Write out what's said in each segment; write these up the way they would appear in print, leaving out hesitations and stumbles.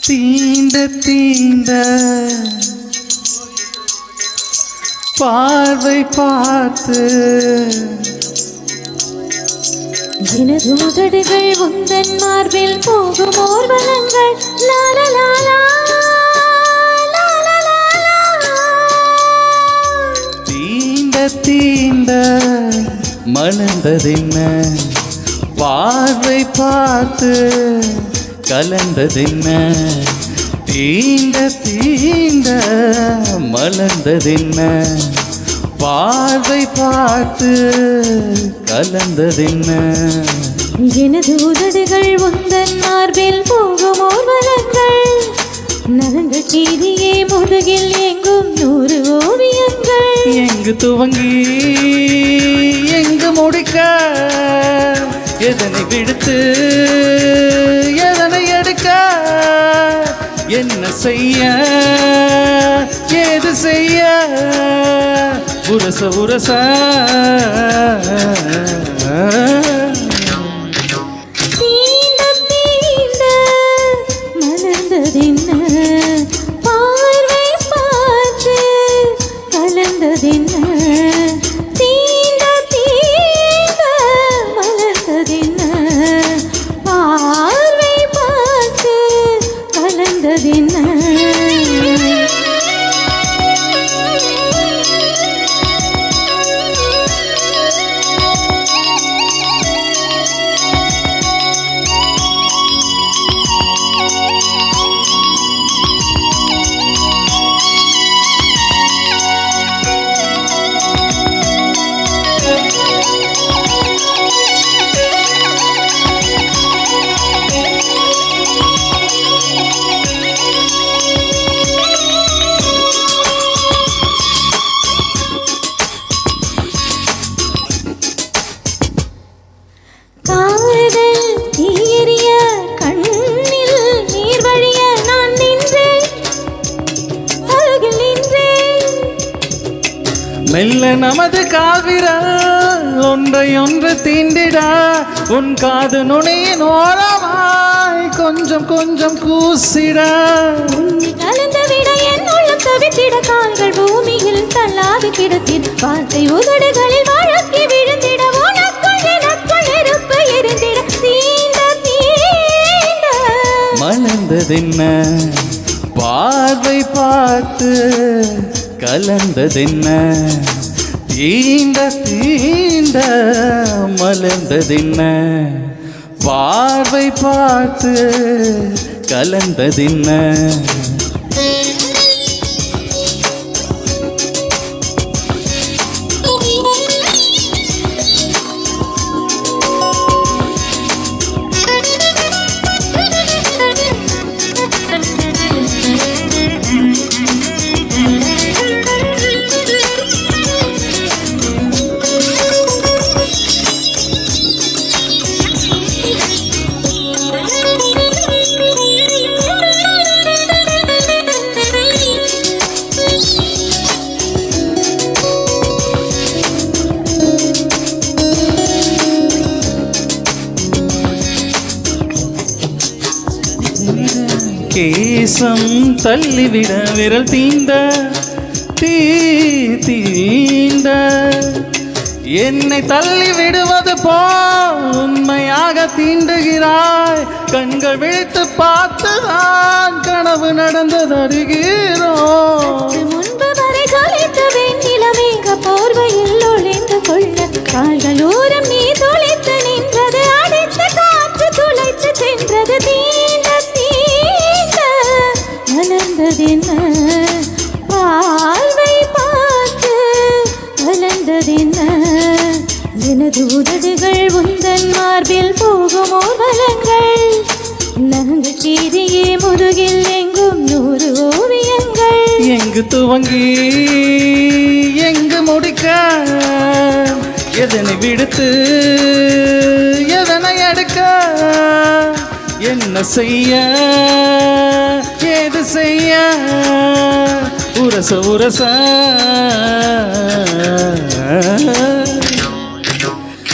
தீண்ட தீண்ட பார்வை பார்த்து எனது உதடுகள் உந்தன் மார்பில் போகும் ஊர்வலங்கள் லாலா லாலா தீண்ட தீண்ட மலர்ந்ததென்ன பார்வை பார்த்து கலந்ததென்ன தீண்ட தீண்ட மலர்ந்ததென்ன பார்வை பார்த்து கலந்ததென்ன எனது உதடுகள் உந்தன் மார்பில் போகும் ஊர்வலங்கள் நகங்கள் கீதியே முதுகில் எங்கும் 100 ஓவியங்கள் எங்கு துவங்கி எங்கு முடிக்க எதனை விடுத்து எதனை எடுக்க என்ன செய்ய ஏது செய்ய உரச உரச தீண்ட தீண்ட மலர்ந்ததென்ன பார்வை பார்த்து கலந்ததென்ன தீண்ட தீண்ட மலர்ந்ததென்ன பார்வை பார்த்து கலந்ததென்ன மெல்ல நமது கால்விரல் ஒன்றை ஒன்று தீண்டிட உன் காது நுனியின் ஓரமாய் கொஞ்சம் கொஞ்சம் கூசிட கலந்த விட என் உள்ளம் தவித்திட கால்கள் பூமியில் தள்ளாவி கிடத்தின் வார்த்தை உதடுகளில் வழக்கி விழுந்திட உனக்குள் எனக்குள் நெருப்பு எரிந்திட தீண்ட தீண்ட மலர்ந்ததென்ன பார்வை பார்த்து கலந்ததென்ன தீண்ட தீண்ட மலர்ந்ததென்ன பார்வை பார்த்து கலந்ததென்ன கேசம் தள்ளிவிட விரல் தீண்ட தீண்ட என்னை தள்ளி விடுவது போல் உண்மையாக தீண்டுகிறாய் கண்கள் விழித்து பார்த்துதான் கனவு நடந்தது அறிகிறோம் முன்பு வரை கலைத்த வெண்ணிலமேக போர்வையில் ஒளிந்து கொள்ள கால்கள் ஓரம் நீ துளைத்து நின்றது அடைத்த காற்று துளைத்து சென்றது தீண்ட தீண்ட மலர்ந்ததென்ன பார்வை பார்த்து கலந்ததென்ன எனது உதடுகள் உந்தன் மார்பில் போகும் ஊர்வலங்கள் நகங்கள் கீதியே முதுகில் எங்கும் 100 ஓவியங்கள் எங்கு துவங்கி எங்கு முடிக்க எதனை விடுத்து எதனை எடுக்க என்ன செய்ய ஏது செய்ய உரச உரச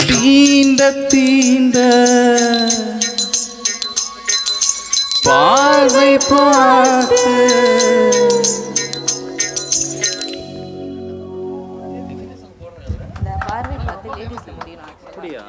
தீண்ட தீண்ட பார்வை பார்த்து இந்த பார்வை பார்த்து லேடிஸ் முடியும் அப்படியா